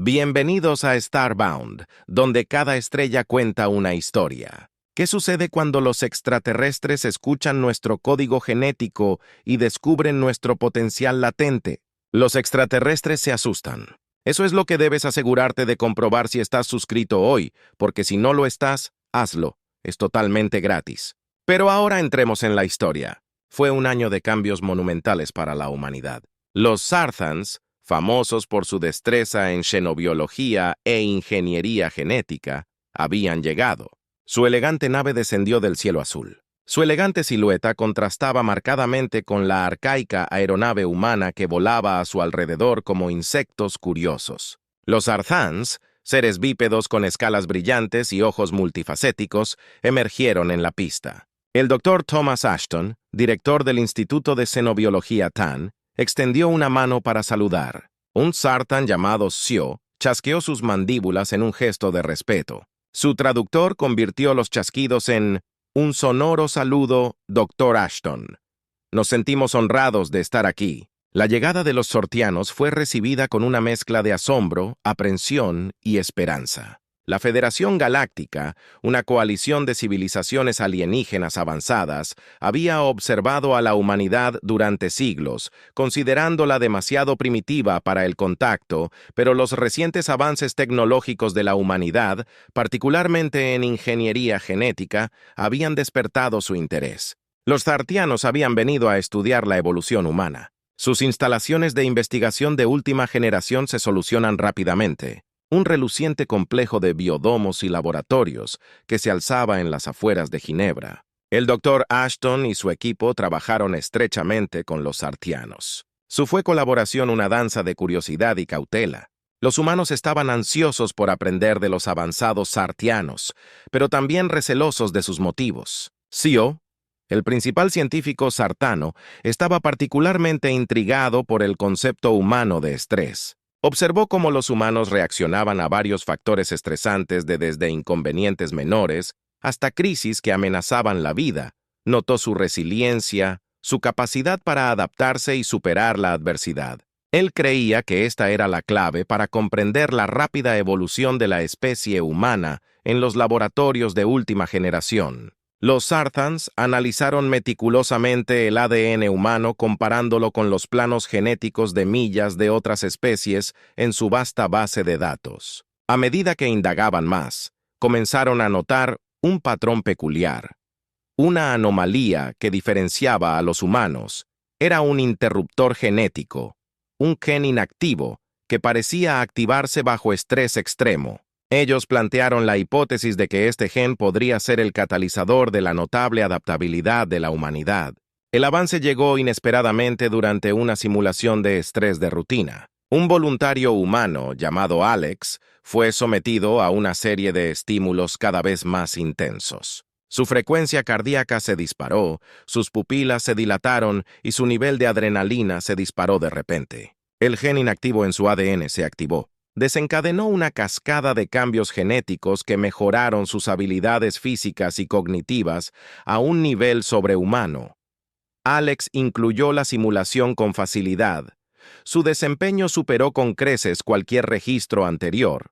Bienvenidos a Starbound, donde cada estrella cuenta una historia. ¿Qué sucede cuando los extraterrestres escuchan nuestro código genético y descubren nuestro potencial latente? Los extraterrestres se asustan. Eso es lo que debes asegurarte de comprobar si estás suscrito hoy, porque si no lo estás, hazlo. Es totalmente gratis. Pero ahora entremos en la historia. Fue un año de cambios monumentales para la humanidad. Los Sarthans, famosos por su destreza en xenobiología e ingeniería genética, habían llegado. Su elegante nave descendió del cielo azul. Su elegante silueta contrastaba marcadamente con la arcaica aeronave humana que volaba a su alrededor como insectos curiosos. Los Sarthans, seres bípedos con escalas brillantes y ojos multifacéticos, emergieron en la pista. El Dr. Thomas Ashton, director del Instituto de Xenobiología TAN, extendió una mano para saludar. Un Sartan llamado Sio chasqueó sus mandíbulas en un gesto de respeto. Su traductor convirtió los chasquidos en un sonoro saludo, Dr. Ashton. Nos sentimos honrados de estar aquí. La llegada de los sortianos fue recibida con una mezcla de asombro, aprensión y esperanza. La Federación Galáctica, una coalición de civilizaciones alienígenas avanzadas, había observado a la humanidad durante siglos, considerándola demasiado primitiva para el contacto, pero los recientes avances tecnológicos de la humanidad, particularmente en ingeniería genética, habían despertado su interés. Los zartianos habían venido a estudiar la evolución humana. Sus instalaciones de investigación de última generación se solucionan rápidamente. Un reluciente complejo de biodomos y laboratorios que se alzaba en las afueras de Ginebra. El Dr. Ashton y su equipo trabajaron estrechamente con los sartianos. Fue colaboración una danza de curiosidad y cautela. Los humanos estaban ansiosos por aprender de los avanzados sartianos, pero también recelosos de sus motivos. Sio, el principal científico sartano, estaba particularmente intrigado por el concepto humano de estrés. Observó cómo los humanos reaccionaban a varios factores estresantes desde inconvenientes menores hasta crisis que amenazaban la vida. Notó su resiliencia, su capacidad para adaptarse y superar la adversidad. Él creía que esta era la clave para comprender la rápida evolución de la especie humana en los laboratorios de última generación. Los Sarthans analizaron meticulosamente el ADN humano comparándolo con los planos genéticos de millas de otras especies en su vasta base de datos. A medida que indagaban más, comenzaron a notar un patrón peculiar. Una anomalía que diferenciaba a los humanos era un interruptor genético, un gen inactivo que parecía activarse bajo estrés extremo. Ellos plantearon la hipótesis de que este gen podría ser el catalizador de la notable adaptabilidad de la humanidad. El avance llegó inesperadamente durante una simulación de estrés de rutina. Un voluntario humano llamado Alex fue sometido a una serie de estímulos cada vez más intensos. Su frecuencia cardíaca se disparó, sus pupilas se dilataron y su nivel de adrenalina se disparó de repente. El gen inactivo en su ADN se activó. Desencadenó una cascada de cambios genéticos que mejoraron sus habilidades físicas y cognitivas a un nivel sobrehumano. Alex incluyó la simulación con facilidad. Su desempeño superó con creces cualquier registro anterior.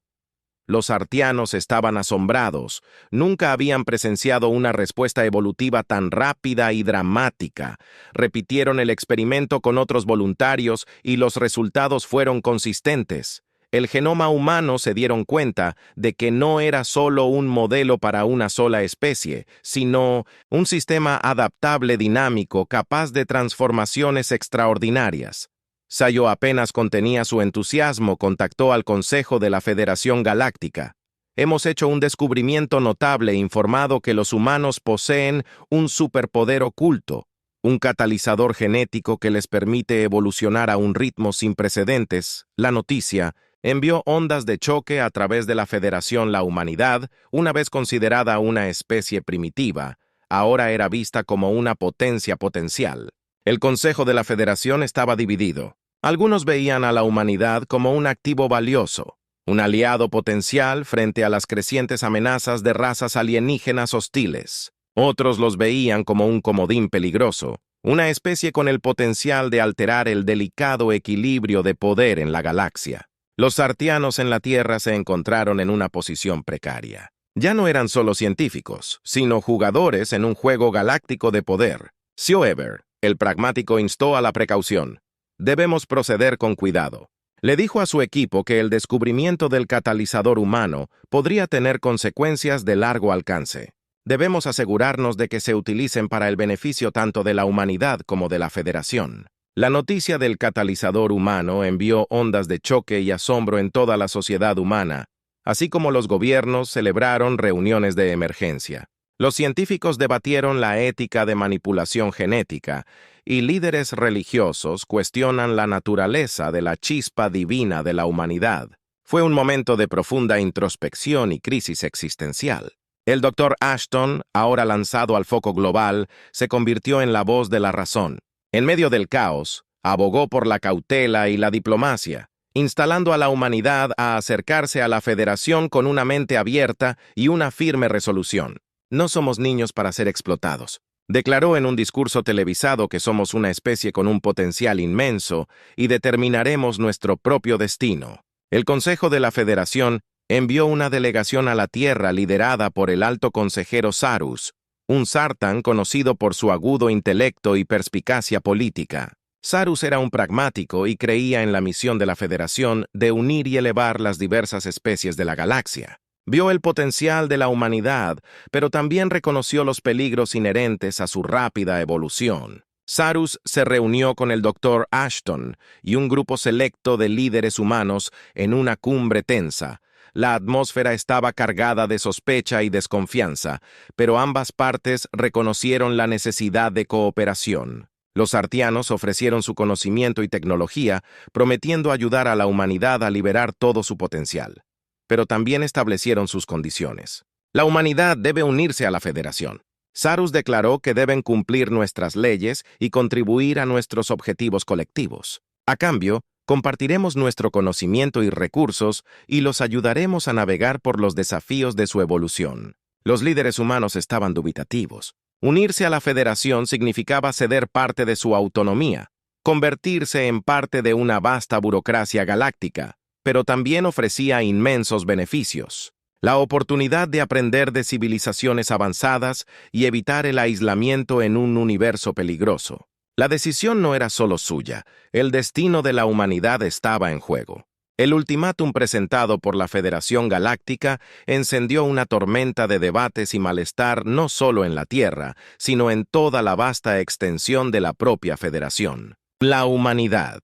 Los sartianos estaban asombrados. Nunca habían presenciado una respuesta evolutiva tan rápida y dramática. Repitieron el experimento con otros voluntarios y los resultados fueron consistentes. El genoma humano se dieron cuenta de que no era solo un modelo para una sola especie, sino un sistema adaptable dinámico capaz de transformaciones extraordinarias. Sayo apenas contenía su entusiasmo, contactó al Consejo de la Federación Galáctica. Hemos hecho un descubrimiento notable informado que los humanos poseen un superpoder oculto, un catalizador genético que les permite evolucionar a un ritmo sin precedentes. La noticia envió ondas de choque a través de la Federación. La humanidad, una vez considerada una especie primitiva, ahora era vista como una potencia potencial. El Consejo de la Federación estaba dividido. Algunos veían a la humanidad como un activo valioso, un aliado potencial frente a las crecientes amenazas de razas alienígenas hostiles. Otros los veían como un comodín peligroso, una especie con el potencial de alterar el delicado equilibrio de poder en la galaxia. Los sartianos en la Tierra se encontraron en una posición precaria. Ya no eran solo científicos, sino jugadores en un juego galáctico de poder. Sioeber, el pragmático, instó a la precaución. Debemos proceder con cuidado. Le dijo a su equipo que el descubrimiento del catalizador humano podría tener consecuencias de largo alcance. Debemos asegurarnos de que se utilicen para el beneficio tanto de la humanidad como de la Federación. La noticia del catalizador humano envió ondas de choque y asombro en toda la sociedad humana, así como los gobiernos celebraron reuniones de emergencia. Los científicos debatieron la ética de manipulación genética y líderes religiosos cuestionan la naturaleza de la chispa divina de la humanidad. Fue un momento de profunda introspección y crisis existencial. El Dr. Ashton, ahora lanzado al foco global, se convirtió en la voz de la razón. En medio del caos, abogó por la cautela y la diplomacia, instalando a la humanidad a acercarse a la Federación con una mente abierta y una firme resolución. No somos niños para ser explotados. Declaró en un discurso televisado que somos una especie con un potencial inmenso y determinaremos nuestro propio destino. El Consejo de la Federación envió una delegación a la Tierra liderada por el alto consejero Sarus, un Sartan conocido por su agudo intelecto y perspicacia política. Sarus era un pragmático y creía en la misión de la Federación de unir y elevar las diversas especies de la galaxia. Vio el potencial de la humanidad, pero también reconoció los peligros inherentes a su rápida evolución. Sarus se reunió con el Dr. Ashton y un grupo selecto de líderes humanos en una cumbre tensa. La atmósfera estaba cargada de sospecha y desconfianza, pero ambas partes reconocieron la necesidad de cooperación. Los sartianos ofrecieron su conocimiento y tecnología, prometiendo ayudar a la humanidad a liberar todo su potencial. Pero también establecieron sus condiciones. La humanidad debe unirse a la Federación. Sarus declaró que deben cumplir nuestras leyes y contribuir a nuestros objetivos colectivos. A cambio, compartiremos nuestro conocimiento y recursos y los ayudaremos a navegar por los desafíos de su evolución. Los líderes humanos estaban dubitativos. Unirse a la Federación significaba ceder parte de su autonomía, convertirse en parte de una vasta burocracia galáctica, pero también ofrecía inmensos beneficios. La oportunidad de aprender de civilizaciones avanzadas y evitar el aislamiento en un universo peligroso. La decisión no era solo suya, el destino de la humanidad estaba en juego. El ultimátum presentado por la Federación Galáctica encendió una tormenta de debates y malestar no solo en la Tierra, sino en toda la vasta extensión de la propia Federación. La humanidad.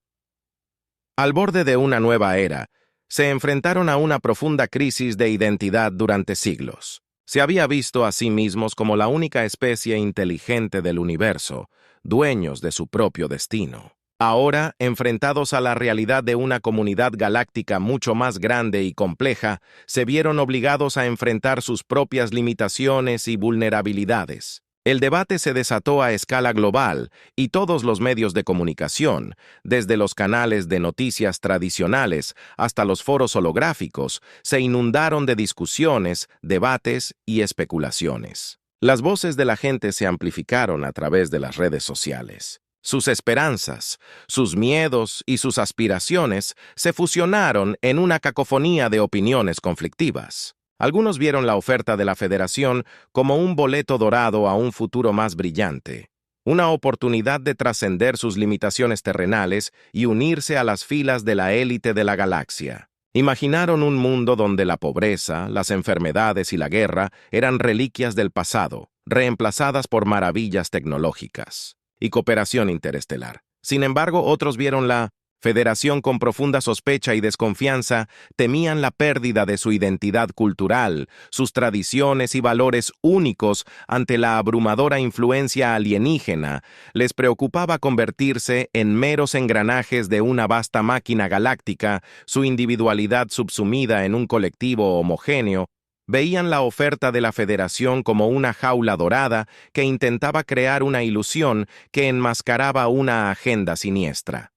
Al borde de una nueva era, se enfrentaron a una profunda crisis de identidad durante siglos. Se había visto a sí mismos como la única especie inteligente del universo, dueños de su propio destino. Ahora, enfrentados a la realidad de una comunidad galáctica mucho más grande y compleja, se vieron obligados a enfrentar sus propias limitaciones y vulnerabilidades. El debate se desató a escala global y todos los medios de comunicación, desde los canales de noticias tradicionales hasta los foros holográficos, se inundaron de discusiones, debates y especulaciones. Las voces de la gente se amplificaron a través de las redes sociales. Sus esperanzas, sus miedos y sus aspiraciones se fusionaron en una cacofonía de opiniones conflictivas. Algunos vieron la oferta de la Federación como un boleto dorado a un futuro más brillante, una oportunidad de trascender sus limitaciones terrenales y unirse a las filas de la élite de la galaxia. Imaginaron un mundo donde la pobreza, las enfermedades y la guerra eran reliquias del pasado, reemplazadas por maravillas tecnológicas y cooperación interestelar. Sin embargo, otros vieron la Federación con profunda sospecha y desconfianza, temían la pérdida de su identidad cultural, sus tradiciones y valores únicos ante la abrumadora influencia alienígena. Les preocupaba convertirse en meros engranajes de una vasta máquina galáctica, su individualidad subsumida en un colectivo homogéneo. Veían la oferta de la Federación como una jaula dorada que intentaba crear una ilusión que enmascaraba una agenda siniestra.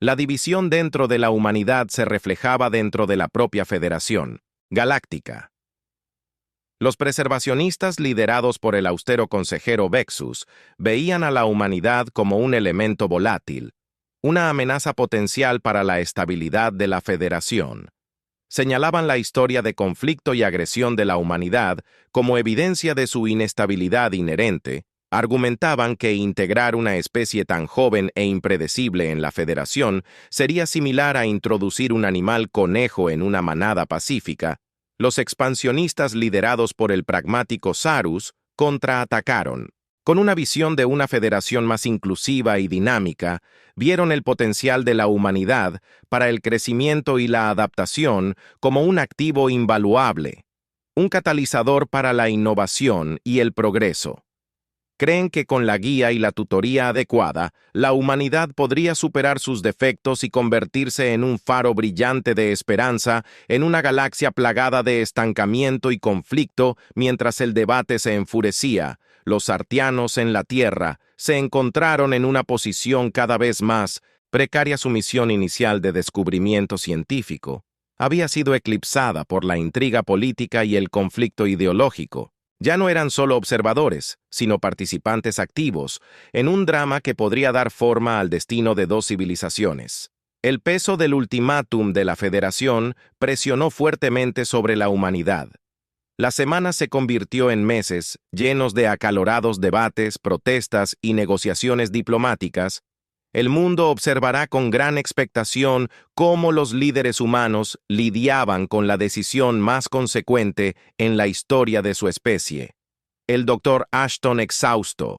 La división dentro de la humanidad se reflejaba dentro de la propia Federación Galáctica. Los preservacionistas liderados por el austero consejero Vexus veían a la humanidad como un elemento volátil, una amenaza potencial para la estabilidad de la Federación. Señalaban la historia de conflicto y agresión de la humanidad como evidencia de su inestabilidad inherente. Argumentaban que integrar una especie tan joven e impredecible en la Federación sería similar a introducir un animal conejo en una manada pacífica. Los expansionistas liderados por el pragmático Sarus contraatacaron. Con una visión de una federación más inclusiva y dinámica, vieron el potencial de la humanidad para el crecimiento y la adaptación como un activo invaluable, un catalizador para la innovación y el progreso. Creen que con la guía y la tutoría adecuada, la humanidad podría superar sus defectos y convertirse en un faro brillante de esperanza en una galaxia plagada de estancamiento y conflicto. Mientras el debate se enfurecía, los artianos en la Tierra se encontraron en una posición cada vez más precaria. Su misión inicial de descubrimiento científico había sido eclipsada por la intriga política y el conflicto ideológico. Ya no eran solo observadores, sino participantes activos en un drama que podría dar forma al destino de dos civilizaciones. El peso del ultimátum de la Federación presionó fuertemente sobre la humanidad. La semana se convirtió en meses llenos de acalorados debates, protestas y negociaciones diplomáticas. El mundo observará con gran expectación cómo los líderes humanos lidiaban con la decisión más consecuente en la historia de su especie. El Dr. Ashton, exhausto,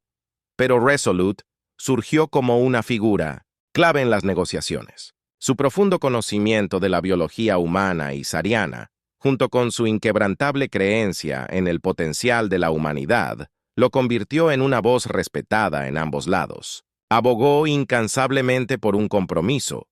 pero resolute, surgió como una figura clave en las negociaciones. Su profundo conocimiento de la biología humana y sariana, junto con su inquebrantable creencia en el potencial de la humanidad, lo convirtió en una voz respetada en ambos lados. Abogó incansablemente por un compromiso,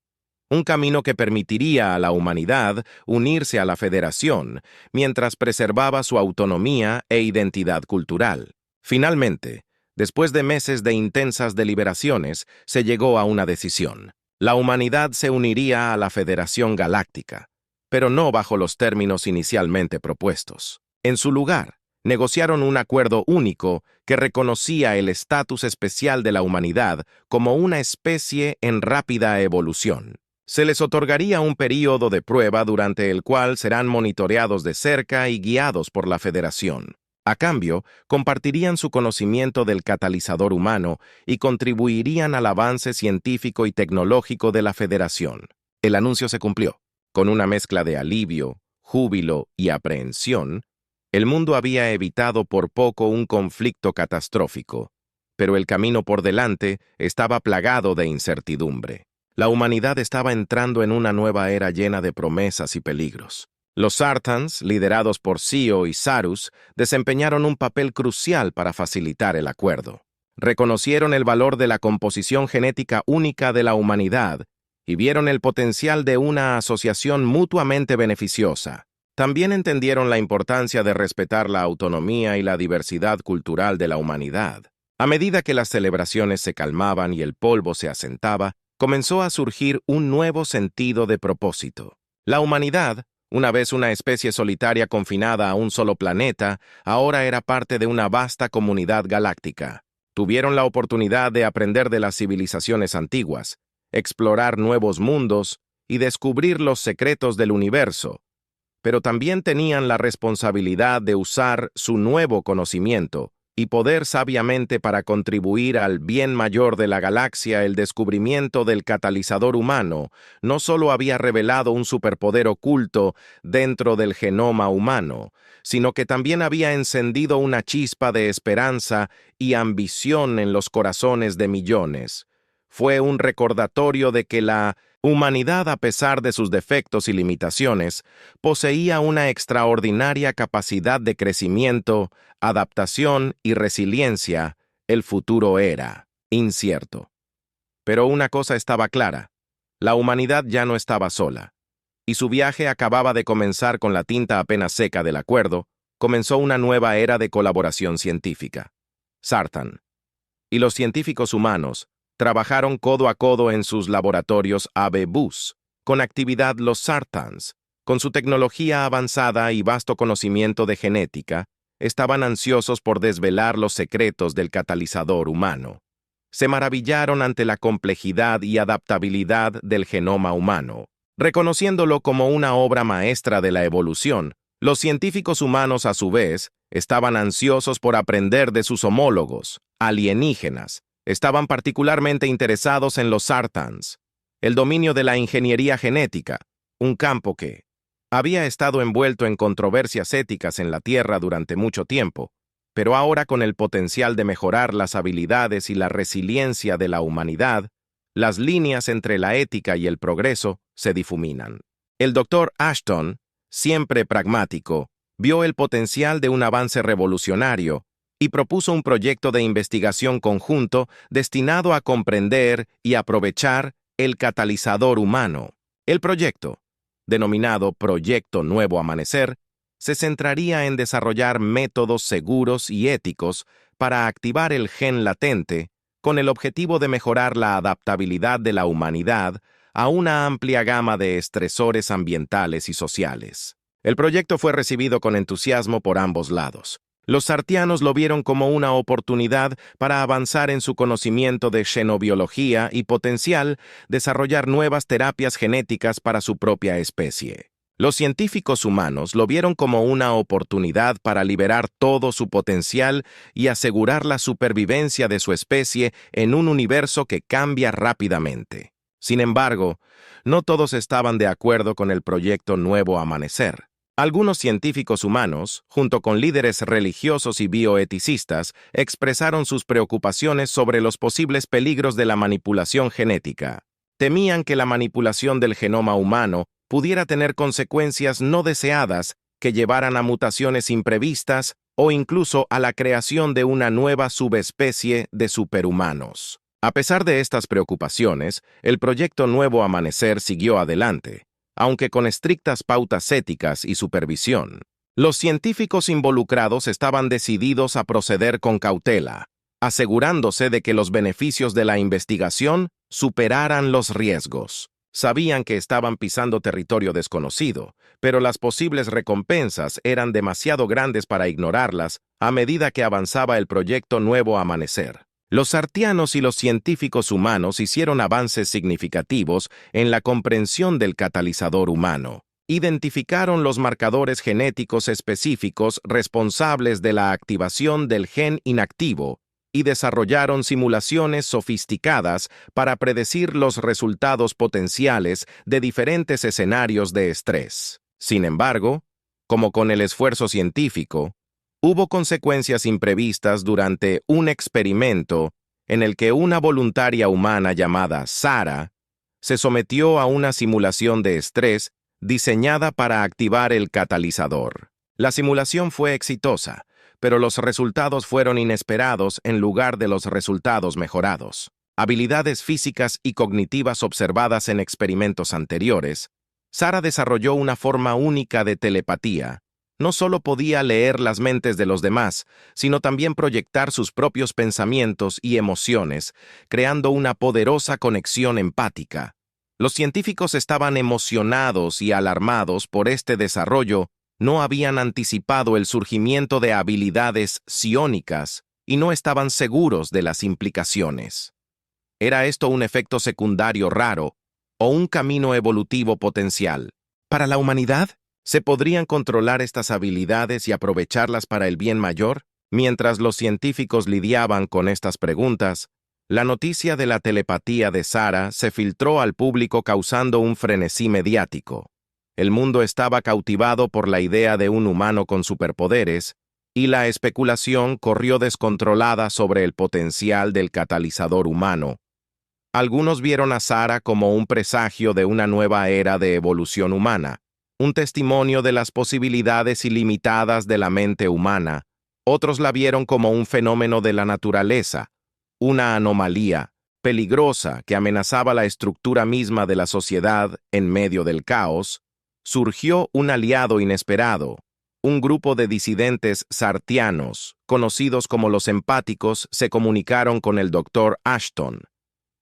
un camino que permitiría a la humanidad unirse a la Federación mientras preservaba su autonomía e identidad cultural. Finalmente, después de meses de intensas deliberaciones, se llegó a una decisión. La humanidad se uniría a la Federación Galáctica, pero no bajo los términos inicialmente propuestos. En su lugar, negociaron un acuerdo único que reconocía el estatus especial de la humanidad como una especie en rápida evolución. Se les otorgaría un período de prueba durante el cual serán monitoreados de cerca y guiados por la Federación. A cambio, compartirían su conocimiento del catalizador humano y contribuirían al avance científico y tecnológico de la Federación. El anuncio se cumplió. Con una mezcla de alivio, júbilo y aprehensión, el mundo había evitado por poco un conflicto catastrófico, pero el camino por delante estaba plagado de incertidumbre. La humanidad estaba entrando en una nueva era llena de promesas y peligros. Los Sartans, liderados por Sio y Sarus, desempeñaron un papel crucial para facilitar el acuerdo. Reconocieron el valor de la composición genética única de la humanidad y vieron el potencial de una asociación mutuamente beneficiosa. También entendieron la importancia de respetar la autonomía y la diversidad cultural de la humanidad. A medida que las celebraciones se calmaban y el polvo se asentaba, comenzó a surgir un nuevo sentido de propósito. La humanidad, una vez una especie solitaria confinada a un solo planeta, ahora era parte de una vasta comunidad galáctica. Tuvieron la oportunidad de aprender de las civilizaciones antiguas, explorar nuevos mundos y descubrir los secretos del universo, pero también tenían la responsabilidad de usar su nuevo conocimiento y poder sabiamente para contribuir al bien mayor de la galaxia. El descubrimiento del catalizador humano no solo había revelado un superpoder oculto dentro del genoma humano, sino que también había encendido una chispa de esperanza y ambición en los corazones de millones. Fue un recordatorio de que la humanidad, a pesar de sus defectos y limitaciones, poseía una extraordinaria capacidad de crecimiento, adaptación y resiliencia. El futuro era incierto. Pero una cosa estaba clara: la humanidad ya no estaba sola, y su viaje acababa de comenzar. Con la tinta apenas seca del acuerdo, comenzó una nueva era de colaboración científica. Sartan y los científicos humanos trabajaron codo a codo en sus laboratorios AB-Bus. Con actividad, los Sartans, con su tecnología avanzada y vasto conocimiento de genética, estaban ansiosos por desvelar los secretos del catalizador humano. se maravillaron ante la complejidad y adaptabilidad del genoma humano. Reconociéndolo como una obra maestra de la evolución, los científicos humanos, a su vez, estaban ansiosos por aprender de sus homólogos, alienígenas. Estaban particularmente interesados en los sartans, el dominio de la ingeniería genética, un campo que había estado envuelto en controversias éticas en la Tierra durante mucho tiempo, pero ahora, con el potencial de mejorar las habilidades y la resiliencia de la humanidad, las líneas entre la ética y el progreso se difuminan. El Dr. Ashton, siempre pragmático, vio el potencial de un avance revolucionario y propuso un proyecto de investigación conjunto destinado a comprender y aprovechar el catalizador humano. El proyecto, denominado Proyecto Nuevo Amanecer, se centraría en desarrollar métodos seguros y éticos para activar el gen latente con el objetivo de mejorar la adaptabilidad de la humanidad a una amplia gama de estresores ambientales y sociales. El proyecto fue recibido con entusiasmo por ambos lados. Los sartianos lo vieron como una oportunidad para avanzar en su conocimiento de xenobiología y potencial desarrollar nuevas terapias genéticas para su propia especie. Los científicos humanos lo vieron como una oportunidad para liberar todo su potencial y asegurar la supervivencia de su especie en un universo que cambia rápidamente. Sin embargo, no todos estaban de acuerdo con el proyecto Nuevo Amanecer. Algunos científicos humanos, junto con líderes religiosos y bioeticistas, expresaron sus preocupaciones sobre los posibles peligros de la manipulación genética. Temían que la manipulación del genoma humano pudiera tener consecuencias no deseadas que llevaran a mutaciones imprevistas o incluso a la creación de una nueva subespecie de superhumanos. A pesar de estas preocupaciones, el proyecto Nuevo Amanecer siguió adelante, aunque con estrictas pautas éticas y supervisión. Los científicos involucrados estaban decididos a proceder con cautela, asegurándose de que los beneficios de la investigación superaran los riesgos. Sabían que estaban pisando territorio desconocido, pero las posibles recompensas eran demasiado grandes para ignorarlas a medida que avanzaba el proyecto Nuevo Amanecer. Los sartianos y los científicos humanos hicieron avances significativos en la comprensión del catalizador humano. Identificaron los marcadores genéticos específicos responsables de la activación del gen inactivo y desarrollaron simulaciones sofisticadas para predecir los resultados potenciales de diferentes escenarios de estrés. Sin embargo, como con el esfuerzo científico, hubo consecuencias imprevistas durante un experimento en el que una voluntaria humana llamada Sara se sometió a una simulación de estrés diseñada para activar el catalizador. La simulación fue exitosa, pero los resultados fueron inesperados en lugar de los resultados mejorados. Habilidades físicas y cognitivas observadas en experimentos anteriores, Sara desarrolló una forma única de telepatía. No solo podía leer las mentes de los demás, sino también proyectar sus propios pensamientos y emociones, creando una poderosa conexión empática. Los científicos estaban emocionados y alarmados por este desarrollo. No habían anticipado el surgimiento de habilidades psiónicas y no estaban seguros de las implicaciones. ¿Era esto un efecto secundario raro o un camino evolutivo potencial? ¿Para la humanidad? ¿Se podrían controlar estas habilidades y aprovecharlas para el bien mayor? Mientras los científicos lidiaban con estas preguntas, la noticia de la telepatía de Sara se filtró al público causando un frenesí mediático. El mundo estaba cautivado por la idea de un humano con superpoderes, y la especulación corrió descontrolada sobre el potencial del catalizador humano. Algunos vieron a Sara como un presagio de una nueva era de evolución humana, un testimonio de las posibilidades ilimitadas de la mente humana. Otros la vieron como un fenómeno de la naturaleza, una anomalía peligrosa que amenazaba la estructura misma de la sociedad en medio del caos. Surgió un aliado inesperado. Un grupo de disidentes sartianos, conocidos como los empáticos, se comunicaron con el Dr. Ashton.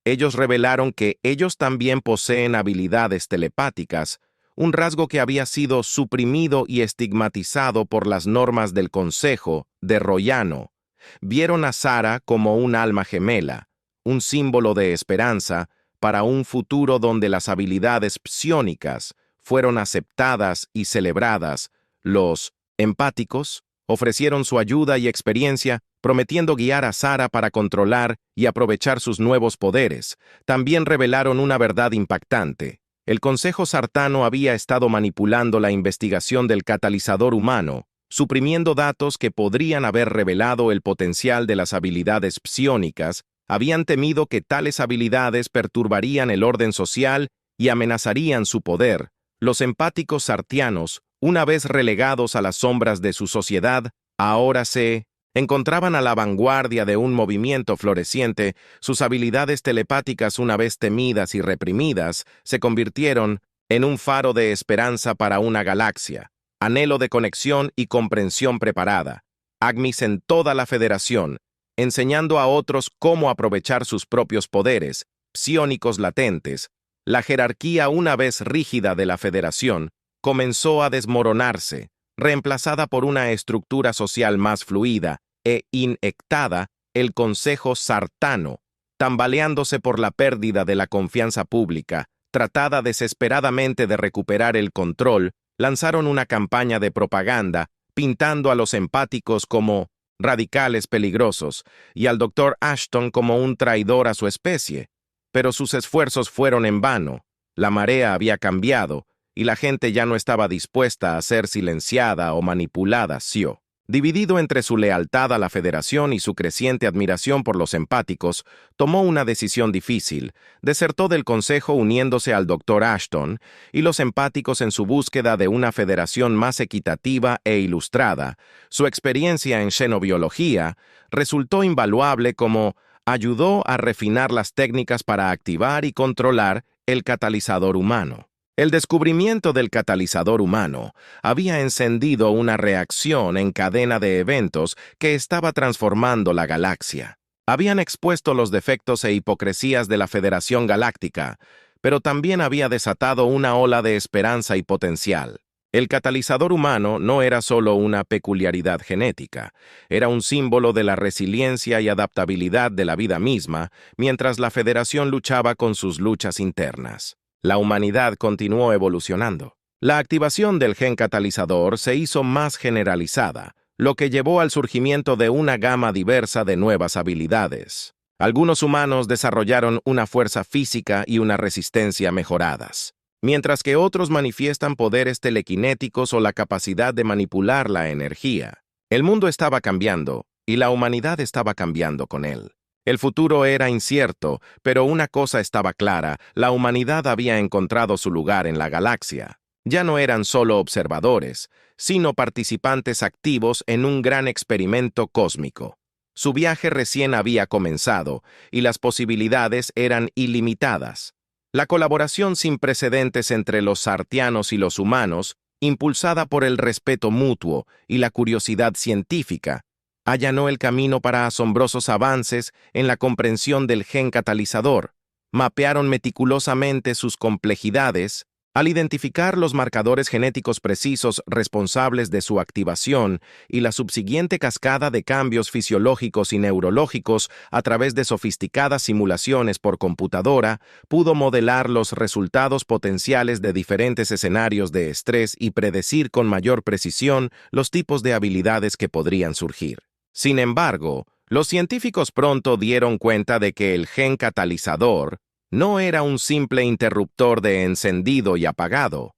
Ellos revelaron que ellos también poseen habilidades telepáticas, un rasgo que había sido suprimido y estigmatizado por las normas del Consejo de Royano. Vieron a Sara como un alma gemela, un símbolo de esperanza para un futuro donde las habilidades psiónicas fueron aceptadas y celebradas. Los empáticos ofrecieron su ayuda y experiencia, prometiendo guiar a Sarah para controlar y aprovechar sus nuevos poderes. También revelaron una verdad impactante. El Consejo Sartano había estado manipulando la investigación del catalizador humano, suprimiendo datos que podrían haber revelado el potencial de las habilidades psiónicas. Habían temido que tales habilidades perturbarían el orden social y amenazarían su poder. Los empáticos sartianos, una vez relegados a las sombras de su sociedad, ahora se encontraban a la vanguardia de un movimiento floreciente. Sus habilidades telepáticas, una vez temidas y reprimidas, se convirtieron en un faro de esperanza para una galaxia, anhelo de conexión y comprensión preparada. Agmis en toda la Federación, enseñando a otros cómo aprovechar sus propios poderes psiónicos latentes. La jerarquía, una vez rígida de la Federación, comenzó a desmoronarse, reemplazada por una estructura social más fluida e inectada. El Consejo Sartano, tambaleándose por la pérdida de la confianza pública, trataba desesperadamente de recuperar el control. Lanzaron una campaña de propaganda, pintando a los empáticos como radicales peligrosos y al Dr. Ashton como un traidor a su especie. Pero sus esfuerzos fueron en vano. La marea había cambiado y la gente ya no estaba dispuesta a ser silenciada o manipulada. Sio, dividido entre su lealtad a la Federación y su creciente admiración por los empáticos, tomó una decisión difícil. Desertó del Consejo uniéndose al Dr. Ashton y los empáticos en su búsqueda de una federación más equitativa e ilustrada. Su experiencia en xenobiología resultó invaluable como ayudó a refinar las técnicas para activar y controlar el catalizador humano. El descubrimiento del catalizador humano había encendido una reacción en cadena de eventos que estaba transformando la galaxia. Habían expuesto los defectos e hipocresías de la Federación Galáctica, pero también había desatado una ola de esperanza y potencial. El catalizador humano no era solo una peculiaridad genética, era un símbolo de la resiliencia y adaptabilidad de la vida misma, mientras la Federación luchaba con sus luchas internas. La humanidad continuó evolucionando. La activación del gen catalizador se hizo más generalizada, lo que llevó al surgimiento de una gama diversa de nuevas habilidades. Algunos humanos desarrollaron una fuerza física y una resistencia mejoradas, mientras que otros manifiestan poderes telequinéticos o la capacidad de manipular la energía. El mundo estaba cambiando, y la humanidad estaba cambiando con él. El futuro era incierto, pero una cosa estaba clara: la humanidad había encontrado su lugar en la galaxia. Ya no eran solo observadores, sino participantes activos en un gran experimento cósmico. Su viaje recién había comenzado, y las posibilidades eran ilimitadas. La colaboración sin precedentes entre los sartianos y los humanos, impulsada por el respeto mutuo y la curiosidad científica, allanó el camino para asombrosos avances en la comprensión del gen catalizador. Mapearon meticulosamente sus complejidades. Al identificar los marcadores genéticos precisos responsables de su activación y la subsiguiente cascada de cambios fisiológicos y neurológicos a través de sofisticadas simulaciones por computadora, pudo modelar los resultados potenciales de diferentes escenarios de estrés y predecir con mayor precisión los tipos de habilidades que podrían surgir. Sin embargo, los científicos pronto dieron cuenta de que el gen catalizador no era un simple interruptor de encendido y apagado.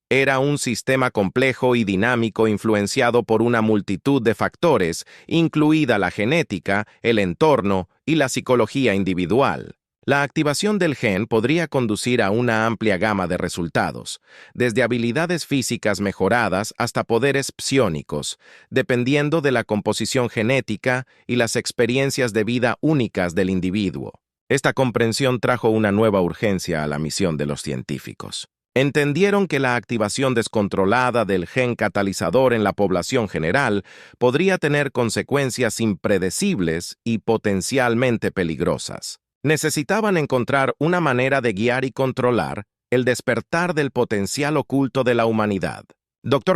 Era un sistema complejo y dinámico influenciado por una multitud de factores, incluida la genética, el entorno y la psicología individual. La activación del gen podría conducir a una amplia gama de resultados, desde habilidades físicas mejoradas hasta poderes psiónicos, dependiendo de la composición genética y las experiencias de vida únicas del individuo. Esta comprensión trajo una nueva urgencia a la misión de los científicos. Entendieron que la activación descontrolada del gen catalizador en la población general podría tener consecuencias impredecibles y potencialmente peligrosas. Necesitaban encontrar una manera de guiar y controlar el despertar del potencial oculto de la humanidad.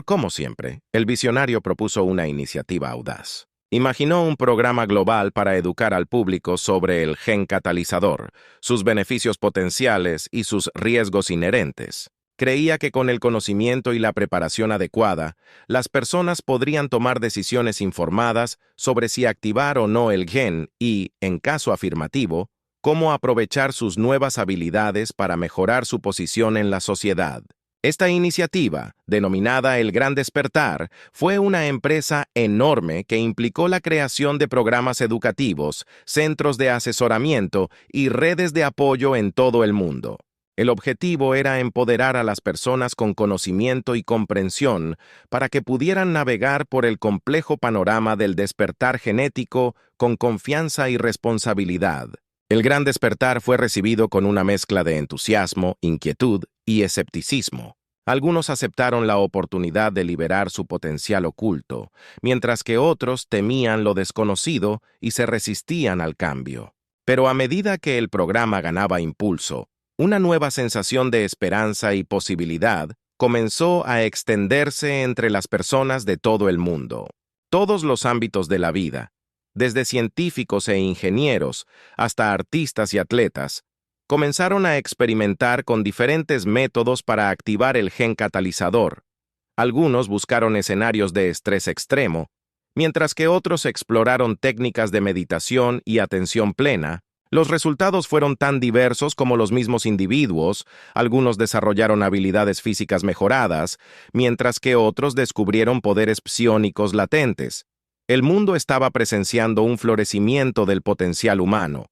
Como siempre, el visionario propuso una iniciativa audaz. Imaginó un programa global para educar al público sobre el gen catalizador, sus beneficios potenciales y sus riesgos inherentes. Creía que con el conocimiento y la preparación adecuada, las personas podrían tomar decisiones informadas sobre si activar o no el gen y, en caso afirmativo, cómo aprovechar sus nuevas habilidades para mejorar su posición en la sociedad. Esta iniciativa, denominada El Gran Despertar, fue una empresa enorme que implicó la creación de programas educativos, centros de asesoramiento y redes de apoyo en todo el mundo. El objetivo era empoderar a las personas con conocimiento y comprensión para que pudieran navegar por el complejo panorama del despertar genético con confianza y responsabilidad. El Gran Despertar fue recibido con una mezcla de entusiasmo, inquietud y escepticismo. Algunos aceptaron la oportunidad de liberar su potencial oculto, mientras que otros temían lo desconocido y se resistían al cambio. Pero a medida que el programa ganaba impulso, una nueva sensación de esperanza y posibilidad comenzó a extenderse entre las personas de todo el mundo. Todos los ámbitos de la vida, desde científicos e ingenieros hasta artistas y atletas, comenzaron a experimentar con diferentes métodos para activar el gen catalizador. Algunos buscaron escenarios de estrés extremo, mientras que otros exploraron técnicas de meditación y atención plena. Los resultados fueron tan diversos como los mismos individuos. Algunos desarrollaron habilidades físicas mejoradas, mientras que otros descubrieron poderes psiónicos latentes. El mundo estaba presenciando un florecimiento del potencial humano,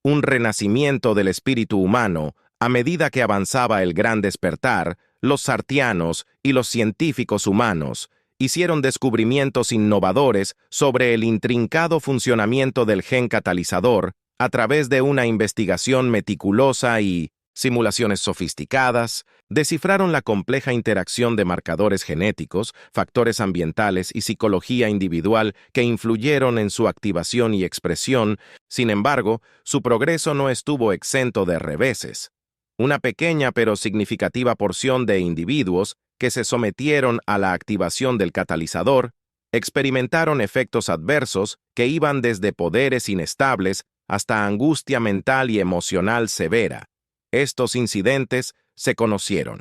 un renacimiento del espíritu humano. A medida que avanzaba el Gran Despertar, los sartianos y los científicos humanos hicieron descubrimientos innovadores sobre el intrincado funcionamiento del gen catalizador a través de una investigación meticulosa y simulaciones sofisticadas. Descifraron la compleja interacción de marcadores genéticos, factores ambientales y psicología individual que influyeron en su activación y expresión. Sin embargo, su progreso no estuvo exento de reveses. Una pequeña pero significativa porción de individuos que se sometieron a la activación del catalizador experimentaron efectos adversos que iban desde poderes inestables hasta angustia mental y emocional severa. Estos incidentes se conocieron.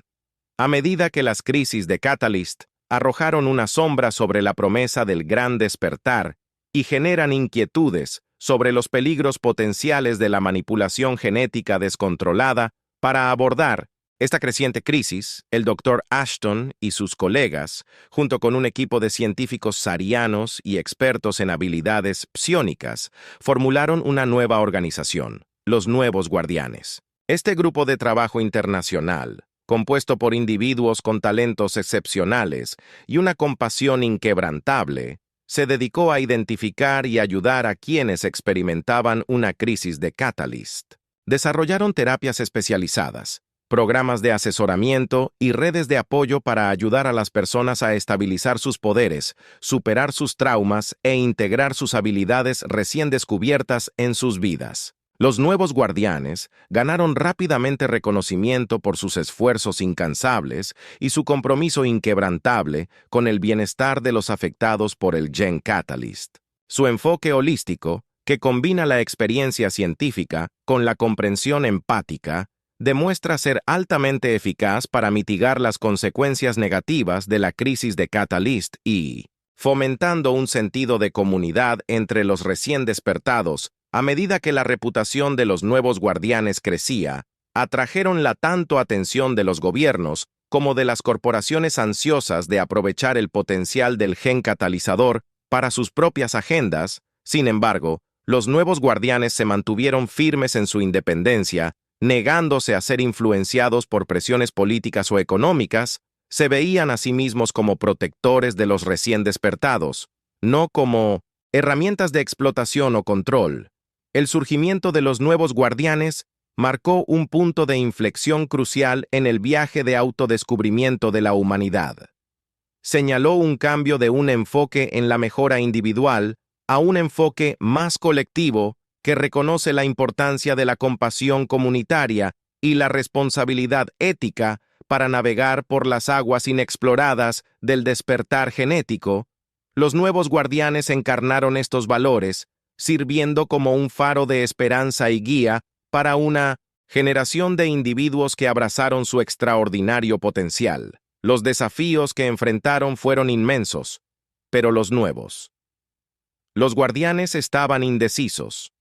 A medida que las crisis de Catalyst arrojaron una sombra sobre la promesa del Gran Despertar y generan inquietudes sobre los peligros potenciales de la manipulación genética descontrolada. Para abordar esta creciente crisis, el Dr. Ashton y sus colegas, junto con un equipo de científicos sarianos y expertos en habilidades psiónicas, formularon una nueva organización, los Nuevos Guardianes. Este grupo de trabajo internacional, compuesto por individuos con talentos excepcionales y una compasión inquebrantable, se dedicó a identificar y ayudar a quienes experimentaban una crisis de Catalyst. Desarrollaron terapias especializadas, programas de asesoramiento y redes de apoyo para ayudar a las personas a estabilizar sus poderes, superar sus traumas e integrar sus habilidades recién descubiertas en sus vidas. Los Nuevos Guardianes ganaron rápidamente reconocimiento por sus esfuerzos incansables y su compromiso inquebrantable con el bienestar de los afectados por el Gen Catalyst. Su enfoque holístico, que combina la experiencia científica con la comprensión empática, demuestra ser altamente eficaz para mitigar las consecuencias negativas de la crisis de Catalyst y, fomentando un sentido de comunidad entre los recién despertados. A medida que la reputación de los Nuevos Guardianes crecía, atrajeron la tanto atención de los gobiernos como de las corporaciones ansiosas de aprovechar el potencial del gen catalizador para sus propias agendas. Sin embargo, los Nuevos Guardianes se mantuvieron firmes en su independencia, negándose a ser influenciados por presiones políticas o económicas. Se veían a sí mismos como protectores de los recién despertados, no como herramientas de explotación o control. El surgimiento de los Nuevos Guardianes marcó un punto de inflexión crucial en el viaje de autodescubrimiento de la humanidad. Señaló un cambio de un enfoque en la mejora individual a un enfoque más colectivo que reconoce la importancia de la compasión comunitaria y la responsabilidad ética para navegar por las aguas inexploradas del despertar genético. Los nuevos guardianes encarnaron estos valores, sirviendo como un faro de esperanza y guía para una generación de individuos que abrazaron su extraordinario potencial. Los desafíos que enfrentaron fueron inmensos, pero los nuevos. Los guardianes estaban indecisos.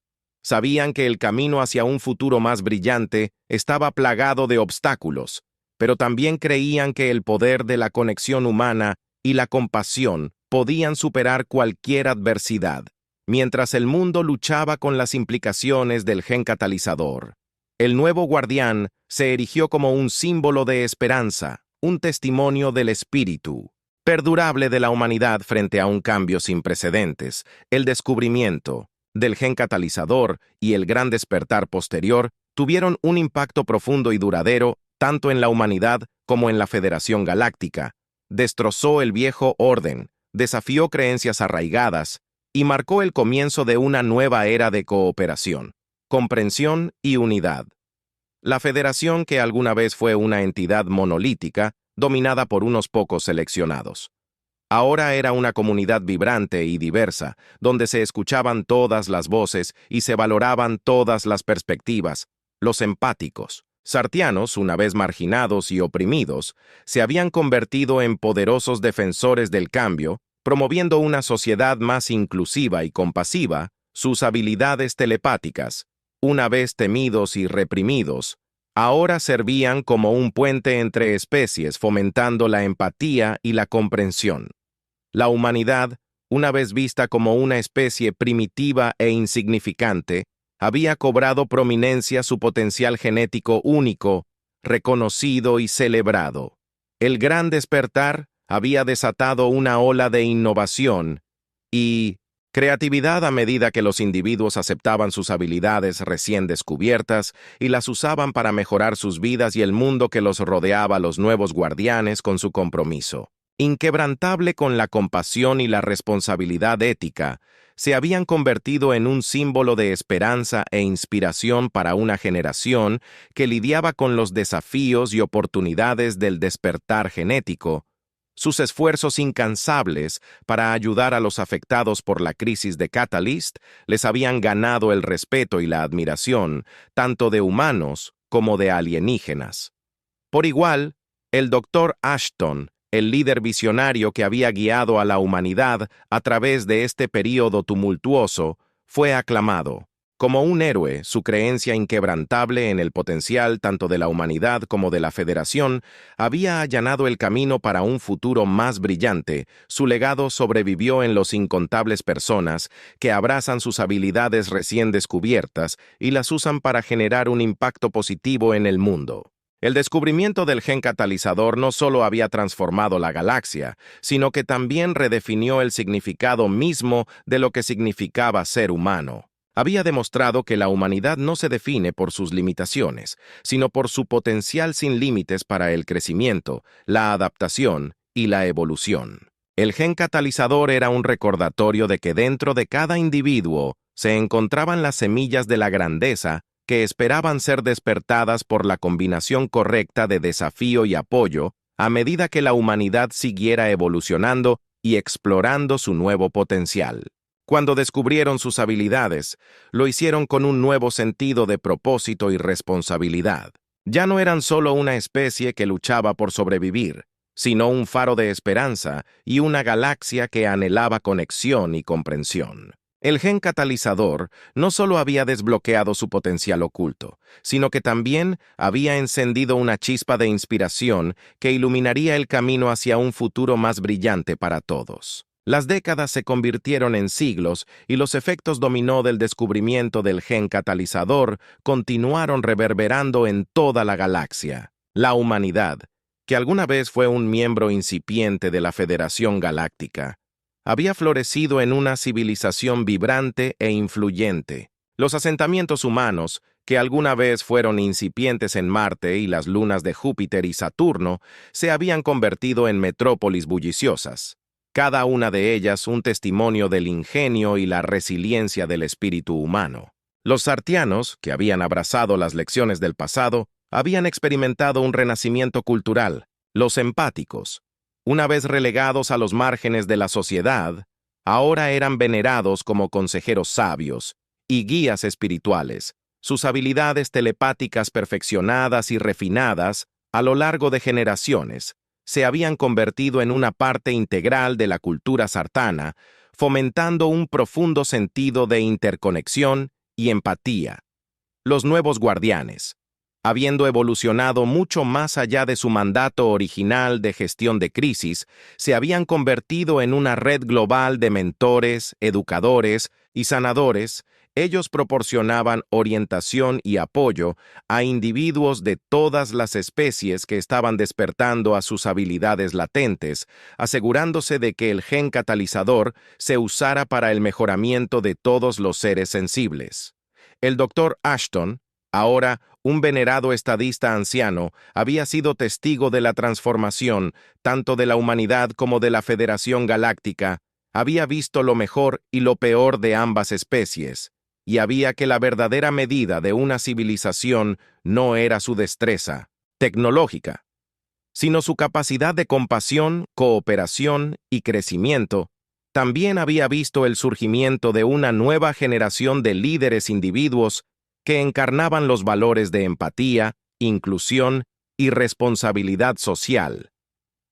Sabían que el camino hacia un futuro más brillante estaba plagado de obstáculos, pero también creían que el poder de la conexión humana y la compasión podían superar cualquier adversidad, mientras el mundo luchaba con las implicaciones del gen catalizador. El nuevo guardián se erigió como un símbolo de esperanza, un testimonio del espíritu perdurable de la humanidad frente a un cambio sin precedentes. El descubrimiento del gen catalizador y el gran despertar posterior tuvieron un impacto profundo y duradero tanto en la humanidad como en la Federación Galáctica. Destrozó el viejo orden, desafió creencias arraigadas y marcó el comienzo de una nueva era de cooperación, comprensión y unidad. La Federación, que alguna vez fue una entidad monolítica, dominada por unos pocos seleccionados, ahora era una comunidad vibrante y diversa, donde se escuchaban todas las voces y se valoraban todas las perspectivas. Los empáticos, sartianos, una vez marginados y oprimidos, se habían convertido en poderosos defensores del cambio, promoviendo una sociedad más inclusiva y compasiva. Sus habilidades telepáticas, una vez temidos y reprimidos, ahora servían como un puente entre especies, fomentando la empatía y la comprensión. La humanidad, una vez vista como una especie primitiva e insignificante, había cobrado prominencia su potencial genético único, reconocido y celebrado. El gran despertar había desatado una ola de innovación y creatividad a medida que los individuos aceptaban sus habilidades recién descubiertas y las usaban para mejorar sus vidas y el mundo que los rodeaba. Los nuevos guardianes, con su compromiso inquebrantable con la compasión y la responsabilidad ética, se habían convertido en un símbolo de esperanza e inspiración para una generación que lidiaba con los desafíos y oportunidades del despertar genético. Sus esfuerzos incansables para ayudar a los afectados por la crisis de Catalyst les habían ganado el respeto y la admiración, tanto de humanos como de alienígenas. Por igual, el Dr. Ashton, el líder visionario que había guiado a la humanidad a través de este período tumultuoso, fue aclamado. Como un héroe, su creencia inquebrantable en el potencial tanto de la humanidad como de la Federación había allanado el camino para un futuro más brillante. Su legado sobrevivió en los incontables personas que abrazan sus habilidades recién descubiertas y las usan para generar un impacto positivo en el mundo. El descubrimiento del gen catalizador no solo había transformado la galaxia, sino que también redefinió el significado mismo de lo que significaba ser humano. Había demostrado que la humanidad no se define por sus limitaciones, sino por su potencial sin límites para el crecimiento, la adaptación y la evolución. El gen catalizador era un recordatorio de que dentro de cada individuo se encontraban las semillas de la grandeza que esperaban ser despertadas por la combinación correcta de desafío y apoyo a medida que la humanidad siguiera evolucionando y explorando su nuevo potencial. Cuando descubrieron sus habilidades, lo hicieron con un nuevo sentido de propósito y responsabilidad. Ya no eran solo una especie que luchaba por sobrevivir, sino un faro de esperanza y una galaxia que anhelaba conexión y comprensión. El gen catalizador no solo había desbloqueado su potencial oculto, sino que también había encendido una chispa de inspiración que iluminaría el camino hacia un futuro más brillante para todos. Las décadas se convirtieron en siglos y los efectos dominó del descubrimiento del gen catalizador continuaron reverberando en toda la galaxia. La humanidad, que alguna vez fue un miembro incipiente de la Federación Galáctica, había florecido en una civilización vibrante e influyente. Los asentamientos humanos, que alguna vez fueron incipientes en Marte y las lunas de Júpiter y Saturno, se habían convertido en metrópolis bulliciosas, cada una de ellas un testimonio del ingenio y la resiliencia del espíritu humano. Los sartianos, que habían abrazado las lecciones del pasado, habían experimentado un renacimiento cultural. Los empáticos, Una vez relegados a los márgenes de la sociedad, ahora eran venerados como consejeros sabios y guías espirituales. Sus habilidades telepáticas perfeccionadas y refinadas a lo largo de generaciones se habían convertido en una parte integral de la cultura sartana, fomentando un profundo sentido de interconexión y empatía. Los nuevos guardianes, habiendo evolucionado mucho más allá de su mandato original de gestión de crisis, se habían convertido en una red global de mentores, educadores y sanadores. Ellos proporcionaban orientación y apoyo a individuos de todas las especies que estaban despertando a sus habilidades latentes, asegurándose de que el gen catalizador se usara para el mejoramiento de todos los seres sensibles. El Dr. Ashton, ahora un venerado estadista anciano, había sido testigo de la transformación tanto de la humanidad como de la Federación Galáctica, había visto lo mejor y lo peor de ambas especies, y había que la verdadera medida de una civilización no era su destreza tecnológica, sino su capacidad de compasión, cooperación y crecimiento. También había visto el surgimiento de una nueva generación de líderes individuos que encarnaban los valores de empatía, inclusión y responsabilidad social.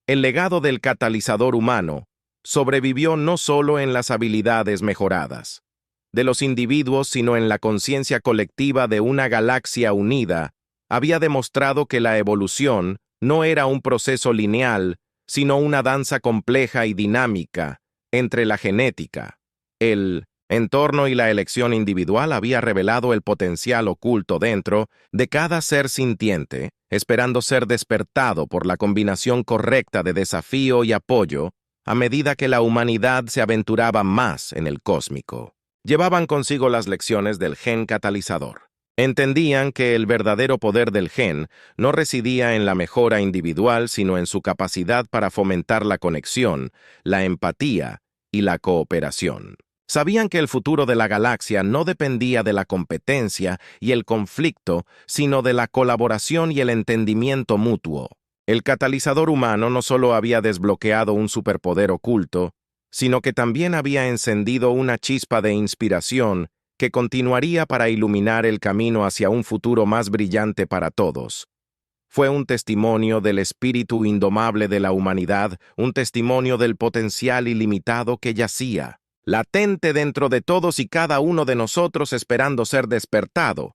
El legado del catalizador humano sobrevivió no solo en las habilidades mejoradas de los individuos, sino en la conciencia colectiva de una galaxia unida. Había demostrado que la evolución no era un proceso lineal, sino una danza compleja y dinámica entre la genética, el entorno y la elección individual. Había revelado el potencial oculto dentro de cada ser sintiente, esperando ser despertado por la combinación correcta de desafío y apoyo a medida que la humanidad se aventuraba más en el cósmico. Llevaban consigo las lecciones del gen catalizador. Entendían que el verdadero poder del gen no residía en la mejora individual, sino en su capacidad para fomentar la conexión, la empatía y la cooperación. Sabían que el futuro de la galaxia no dependía de la competencia y el conflicto, sino de la colaboración y el entendimiento mutuo. El catalizador humano no solo había desbloqueado un superpoder oculto, sino que también había encendido una chispa de inspiración que continuaría para iluminar el camino hacia un futuro más brillante para todos. Fue un testimonio del espíritu indomable de la humanidad, un testimonio del potencial ilimitado que yacía latente dentro de todos y cada uno de nosotros, esperando ser despertado.